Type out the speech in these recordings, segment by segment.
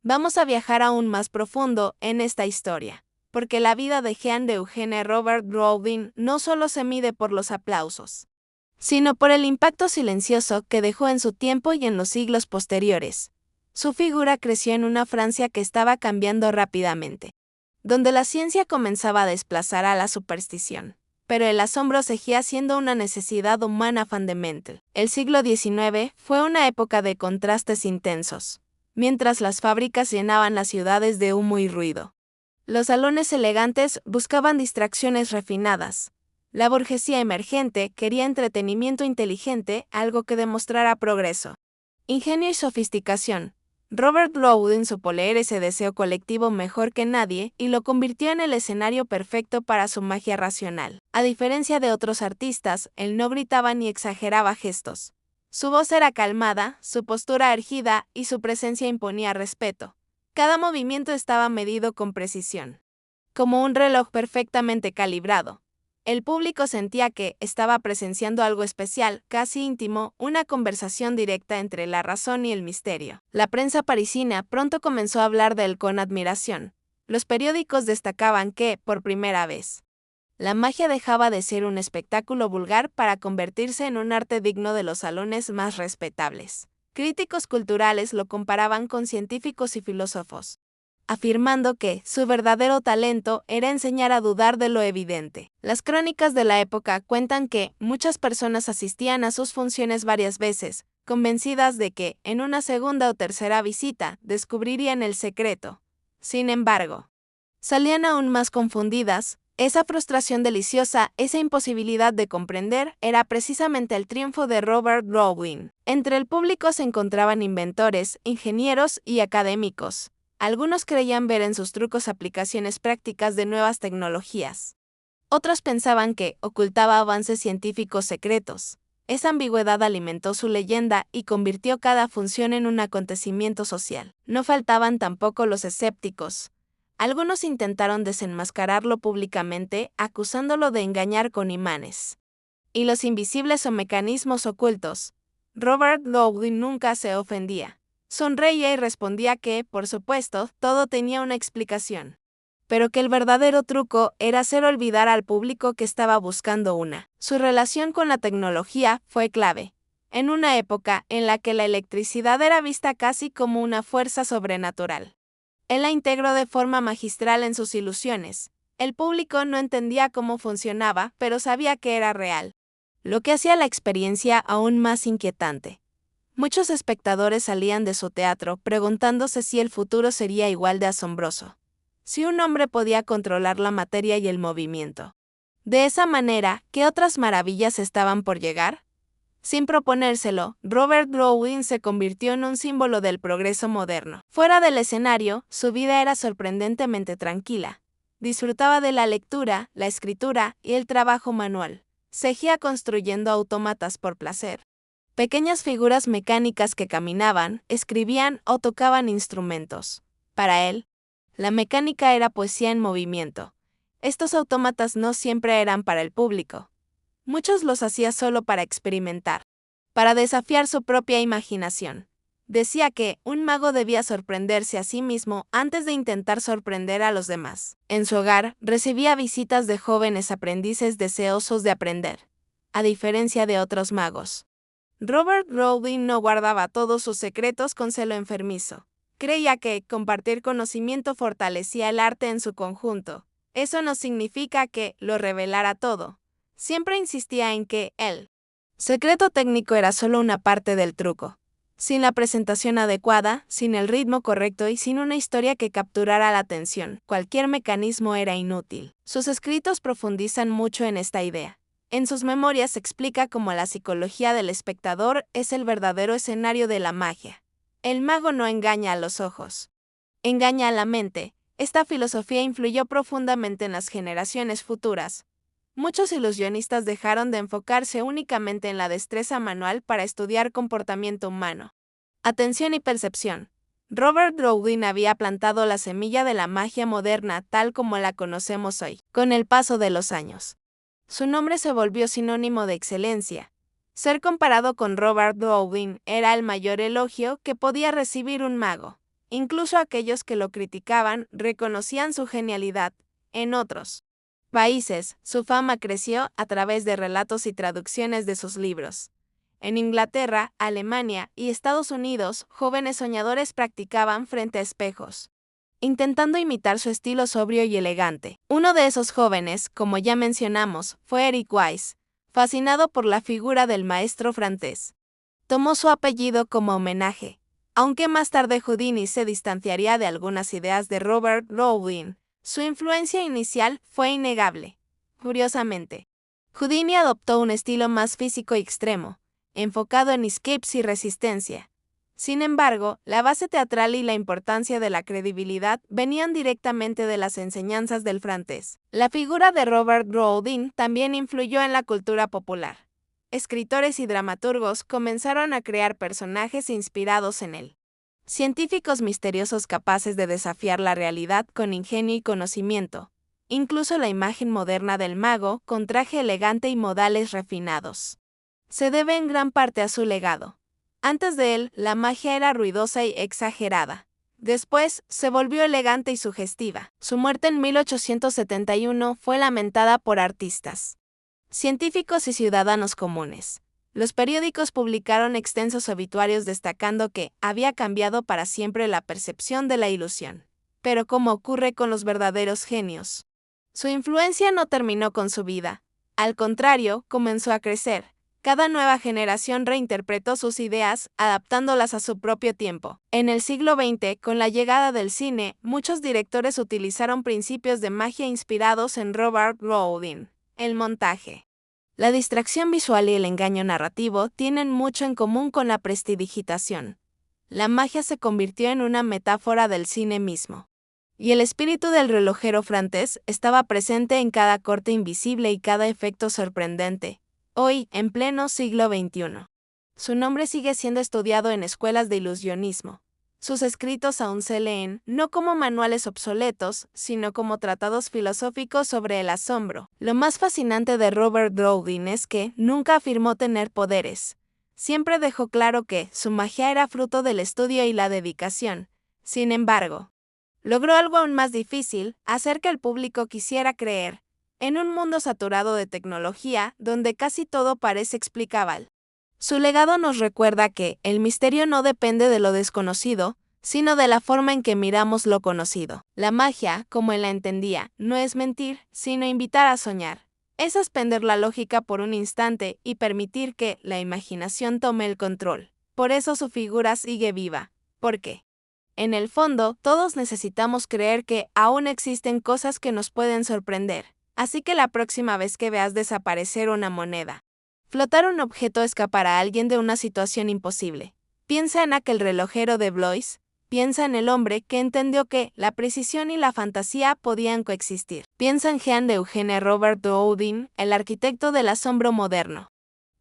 Vamos a viajar aún más profundo en esta historia, porque la vida de Jean de Eugène Robert Rodin no solo se mide por los aplausos, sino por el impacto silencioso que dejó en su tiempo y en los siglos posteriores. Su figura creció en una Francia que estaba cambiando rápidamente, donde la ciencia comenzaba a desplazar a la superstición, pero el asombro seguía siendo una necesidad humana fundamental. El siglo XIX fue una época de contrastes intensos. Mientras las fábricas llenaban las ciudades de humo y ruido, los salones elegantes buscaban distracciones refinadas. La burguesía emergente quería entretenimiento inteligente, algo que demostrara progreso, ingenio y sofisticación. Robert Rodin supo leer ese deseo colectivo mejor que nadie y lo convirtió en el escenario perfecto para su magia racional. A diferencia de otros artistas, él no gritaba ni exageraba gestos. Su voz era calmada, su postura erguida y su presencia imponía respeto. Cada movimiento estaba medido con precisión, como un reloj perfectamente calibrado. El público sentía que estaba presenciando algo especial, casi íntimo, una conversación directa entre la razón y el misterio. La prensa parisina pronto comenzó a hablar de él con admiración. Los periódicos destacaban que, por primera vez, la magia dejaba de ser un espectáculo vulgar para convertirse en un arte digno de los salones más respetables. Críticos culturales lo comparaban con científicos y filósofos, afirmando que su verdadero talento era enseñar a dudar de lo evidente. Las crónicas de la época cuentan que muchas personas asistían a sus funciones varias veces, convencidas de que, en una segunda o tercera visita, descubrirían el secreto. Sin embargo, salían aún más confundidas. Esa frustración deliciosa, esa imposibilidad de comprender, era precisamente el triunfo de Robert Rodin. Entre el público se encontraban inventores, ingenieros y académicos. Algunos creían ver en sus trucos aplicaciones prácticas de nuevas tecnologías. Otros pensaban que ocultaba avances científicos secretos. Esa ambigüedad alimentó su leyenda y convirtió cada función en un acontecimiento social. No faltaban tampoco los escépticos. Algunos intentaron desenmascararlo públicamente, acusándolo de engañar con imanes y los invisibles o mecanismos ocultos. Robert Rodin nunca se ofendía. Sonreía y respondía que, por supuesto, todo tenía una explicación, pero que el verdadero truco era hacer olvidar al público que estaba buscando una. Su relación con la tecnología fue clave. En una época en la que la electricidad era vista casi como una fuerza sobrenatural, él la integró de forma magistral en sus ilusiones. El público no entendía cómo funcionaba, pero sabía que era real, lo que hacía la experiencia aún más inquietante. Muchos espectadores salían de su teatro preguntándose si el futuro sería igual de asombroso, si un hombre podía controlar la materia y el movimiento. De esa manera, ¿qué otras maravillas estaban por llegar? Sin proponérselo, Robert Rodin se convirtió en un símbolo del progreso moderno. Fuera del escenario, su vida era sorprendentemente tranquila. Disfrutaba de la lectura, la escritura y el trabajo manual. Seguía construyendo autómatas por placer. Pequeñas figuras mecánicas que caminaban, escribían o tocaban instrumentos. Para él, la mecánica era poesía en movimiento. Estos autómatas no siempre eran para el público. Muchos los hacía solo para experimentar, para desafiar su propia imaginación. Decía que un mago debía sorprenderse a sí mismo antes de intentar sorprender a los demás. En su hogar, recibía visitas de jóvenes aprendices deseosos de aprender. A diferencia de otros magos, Robert Rodin no guardaba todos sus secretos con celo enfermizo. Creía que compartir conocimiento fortalecía el arte en su conjunto. Eso no significa que lo revelara todo. Siempre insistía en que el secreto técnico era solo una parte del truco. Sin la presentación adecuada, sin el ritmo correcto y sin una historia que capturara la atención, cualquier mecanismo era inútil. Sus escritos profundizan mucho en esta idea. En sus memorias explica cómo la psicología del espectador es el verdadero escenario de la magia. El mago no engaña a los ojos, engaña a la mente. Esta filosofía influyó profundamente en las generaciones futuras. Muchos ilusionistas dejaron de enfocarse únicamente en la destreza manual para estudiar comportamiento humano, atención y percepción. Robert Rodin había plantado la semilla de la magia moderna tal como la conocemos hoy. Con el paso de los años, su nombre se volvió sinónimo de excelencia. Ser comparado con Robert Rodin era el mayor elogio que podía recibir un mago. Incluso aquellos que lo criticaban reconocían su genialidad. En otros países, su fama creció a través de relatos y traducciones de sus libros. En Inglaterra, Alemania y Estados Unidos, jóvenes soñadores practicaban frente a espejos, intentando imitar su estilo sobrio y elegante. Uno de esos jóvenes, como ya mencionamos, fue Eric Weiss, fascinado por la figura del maestro francés. Tomó su apellido como homenaje, aunque más tarde Houdini se distanciaría de algunas ideas de Robert Rowling. Su influencia inicial fue innegable. Curiosamente, Houdini adoptó un estilo más físico y extremo, enfocado en escapes y resistencia. Sin embargo, la base teatral y la importancia de la credibilidad venían directamente de las enseñanzas del francés. La figura de Robert Rowling también influyó en la cultura popular. Escritores y dramaturgos comenzaron a crear personajes inspirados en él. Científicos misteriosos capaces de desafiar la realidad con ingenio y conocimiento. Incluso la imagen moderna del mago con traje elegante y modales refinados se debe en gran parte a su legado. Antes de él, la magia era ruidosa y exagerada. Después, se volvió elegante y sugestiva. Su muerte en 1871 fue lamentada por artistas, científicos y ciudadanos comunes. Los periódicos publicaron extensos obituarios destacando que había cambiado para siempre la percepción de la ilusión. Pero como ocurre con los verdaderos genios, su influencia no terminó con su vida. Al contrario, comenzó a crecer. Cada nueva generación reinterpretó sus ideas, adaptándolas a su propio tiempo. En el siglo XX, con la llegada del cine, muchos directores utilizaron principios de magia inspirados en Robert Rowling. El montaje, la distracción visual y el engaño narrativo tienen mucho en común con la prestidigitación. La magia se convirtió en una metáfora del cine mismo. Y el espíritu del relojero francés estaba presente en cada corte invisible y cada efecto sorprendente. Hoy, en pleno siglo XXI, su nombre sigue siendo estudiado en escuelas de ilusionismo. Sus escritos aún se leen, no como manuales obsoletos, sino como tratados filosóficos sobre el asombro. Lo más fascinante de Robert Rowling es que nunca afirmó tener poderes. Siempre dejó claro que su magia era fruto del estudio y la dedicación. Sin embargo, logró algo aún más difícil, hacer que el público quisiera creer. En un mundo saturado de tecnología, donde casi todo parece explicable. Su legado nos recuerda que el misterio no depende de lo desconocido, sino de la forma en que miramos lo conocido. La magia, como él la entendía, no es mentir, sino invitar a soñar. Es suspender la lógica por un instante y permitir que la imaginación tome el control. Por eso su figura sigue viva. ¿Por qué? En el fondo, todos necesitamos creer que aún existen cosas que nos pueden sorprender. Así que la próxima vez que veas desaparecer una moneda, flotar un objeto o escapar a alguien de una situación imposible, piensa en aquel relojero de Blois, piensa en el hombre que entendió que la precisión y la fantasía podían coexistir. Piensa en Jean de Eugene Robert Rowling, el arquitecto del asombro moderno.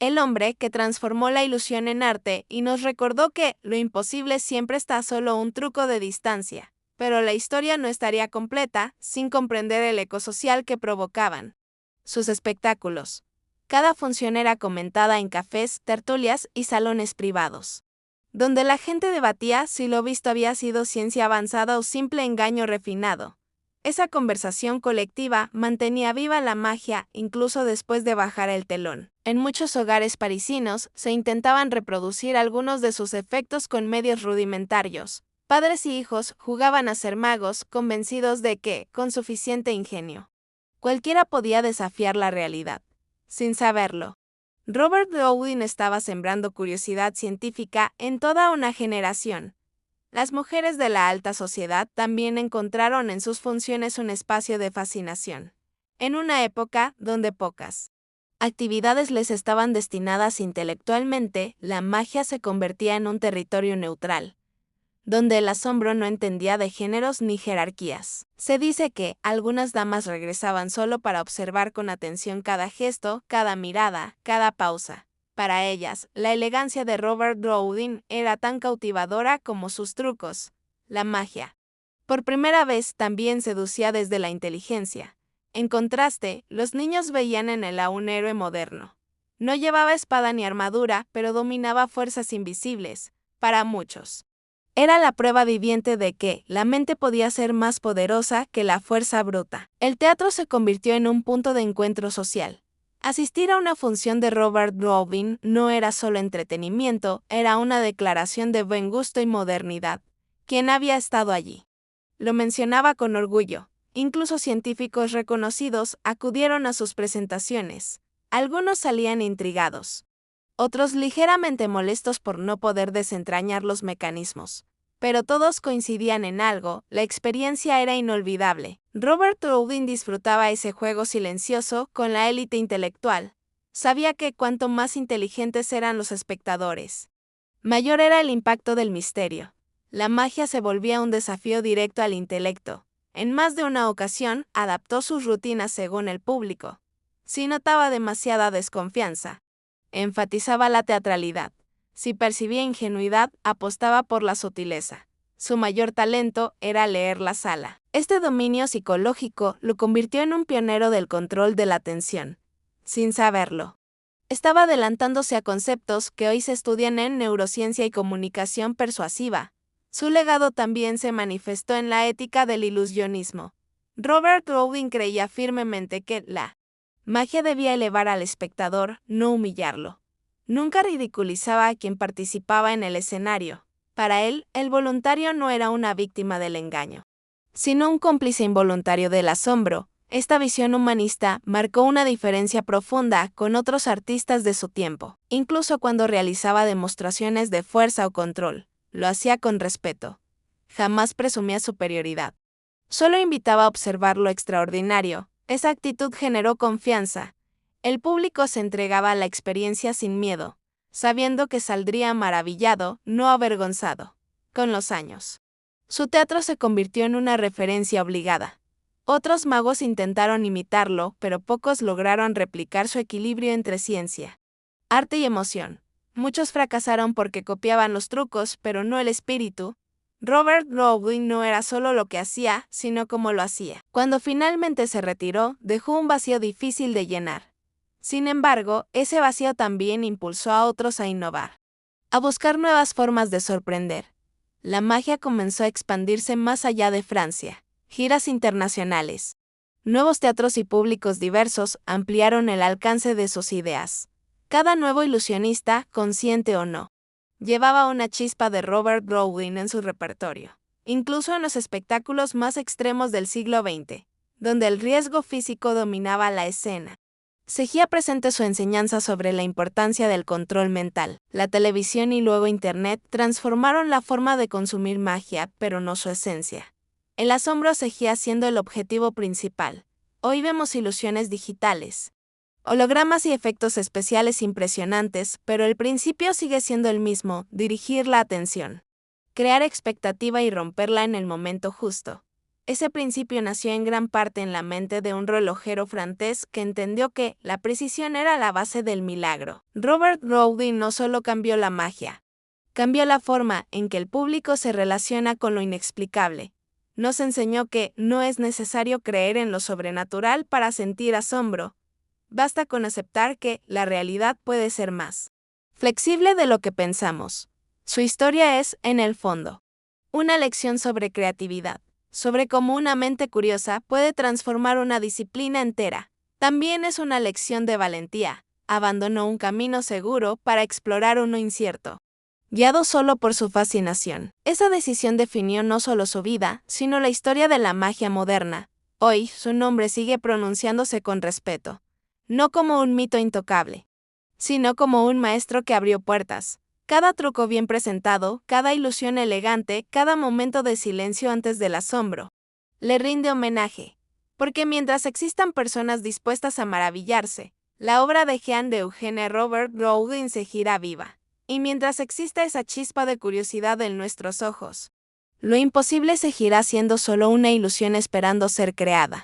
El hombre que transformó la ilusión en arte y nos recordó que lo imposible siempre está a solo un truco de distancia. Pero la historia no estaría completa sin comprender el eco social que provocaban sus espectáculos. Cada función era comentada en cafés, tertulias y salones privados, donde la gente debatía si lo visto había sido ciencia avanzada o simple engaño refinado. Esa conversación colectiva mantenía viva la magia incluso después de bajar el telón. En muchos hogares parisinos se intentaban reproducir algunos de sus efectos con medios rudimentarios. Padres y hijos jugaban a ser magos, convencidos de que, con suficiente ingenio, cualquiera podía desafiar la realidad. Sin saberlo, Robert Rowling estaba sembrando curiosidad científica en toda una generación. Las mujeres de la alta sociedad también encontraron en sus funciones un espacio de fascinación. En una época donde pocas actividades les estaban destinadas intelectualmente, la magia se convertía en un territorio neutral, donde el asombro no entendía de géneros ni jerarquías. Se dice que algunas damas regresaban solo para observar con atención cada gesto, cada mirada, cada pausa. Para ellas, la elegancia de Robert Rowling era tan cautivadora como sus trucos. La magia, por primera vez, también seducía desde la inteligencia. En contraste, los niños veían en él a un héroe moderno. No llevaba espada ni armadura, pero dominaba fuerzas invisibles, para muchos. Era la prueba viviente de que la mente podía ser más poderosa que la fuerza bruta. El teatro se convirtió en un punto de encuentro social. Asistir a una función de Robert Browning no era solo entretenimiento, era una declaración de buen gusto y modernidad. ¿Quién había estado allí? Lo mencionaba con orgullo. Incluso científicos reconocidos acudieron a sus presentaciones. Algunos salían intrigados, otros ligeramente molestos por no poder desentrañar los mecanismos. Pero todos coincidían en algo, la experiencia era inolvidable. Robert Browning disfrutaba ese juego silencioso con la élite intelectual. Sabía que cuanto más inteligentes eran los espectadores, mayor era el impacto del misterio. La magia se volvía un desafío directo al intelecto. En más de una ocasión, adaptó sus rutinas según el público. Si notaba demasiada desconfianza, enfatizaba la teatralidad. Si percibía ingenuidad, apostaba por la sutileza. Su mayor talento era leer la sala. Este dominio psicológico lo convirtió en un pionero del control de la atención. Sin saberlo, estaba adelantándose a conceptos que hoy se estudian en neurociencia y comunicación persuasiva. Su legado también se manifestó en la ética del ilusionismo. Robert Browning creía firmemente que la magia debía elevar al espectador, no humillarlo. Nunca ridiculizaba a quien participaba en el escenario. Para él, el voluntario no era una víctima del engaño, sino un cómplice involuntario del asombro. Esta visión humanista marcó una diferencia profunda con otros artistas de su tiempo. Incluso cuando realizaba demostraciones de fuerza o control, lo hacía con respeto. Jamás presumía superioridad. Solo invitaba a observar lo extraordinario. Esa actitud generó confianza. El público se entregaba a la experiencia sin miedo, sabiendo que saldría maravillado, no avergonzado. Con los años, su teatro se convirtió en una referencia obligada. Otros magos intentaron imitarlo, pero pocos lograron replicar su equilibrio entre ciencia, arte y emoción. Muchos fracasaron porque copiaban los trucos, pero no el espíritu. Robert Browning no era solo lo que hacía, sino cómo lo hacía. Cuando finalmente se retiró, dejó un vacío difícil de llenar. Sin embargo, ese vacío también impulsó a otros a innovar, a buscar nuevas formas de sorprender. La magia comenzó a expandirse más allá de Francia. Giras internacionales, nuevos teatros y públicos diversos ampliaron el alcance de sus ideas. Cada nuevo ilusionista, consciente o no, llevaba una chispa de Robert Browning en su repertorio. Incluso en los espectáculos más extremos del siglo XX, donde el riesgo físico dominaba la escena, seguía presente su enseñanza sobre la importancia del control mental. La televisión y luego Internet transformaron la forma de consumir magia, pero no su esencia. El asombro seguía siendo el objetivo principal. Hoy vemos ilusiones digitales, hologramas y efectos especiales impresionantes, pero el principio sigue siendo el mismo: dirigir la atención, crear expectativa y romperla en el momento justo. Ese principio nació en gran parte en la mente de un relojero francés que entendió que la precisión era la base del milagro. Robert Browning no solo cambió la magia, cambió la forma en que el público se relaciona con lo inexplicable. Nos enseñó que no es necesario creer en lo sobrenatural para sentir asombro. Basta con aceptar que la realidad puede ser más flexible de lo que pensamos. Su historia es, en el fondo, una lección sobre creatividad, sobre cómo una mente curiosa puede transformar una disciplina entera. También es una lección de valentía. Abandonó un camino seguro para explorar uno incierto, guiado solo por su fascinación. Esa decisión definió no solo su vida, sino la historia de la magia moderna. Hoy, su nombre sigue pronunciándose con respeto, no como un mito intocable, sino como un maestro que abrió puertas. Cada truco bien presentado, cada ilusión elegante, cada momento de silencio antes del asombro, le rinde homenaje. Porque mientras existan personas dispuestas a maravillarse, la obra de Jean de Eugène Robert Browning seguirá viva. Y mientras exista esa chispa de curiosidad en nuestros ojos, lo imposible seguirá siendo solo una ilusión esperando ser creada.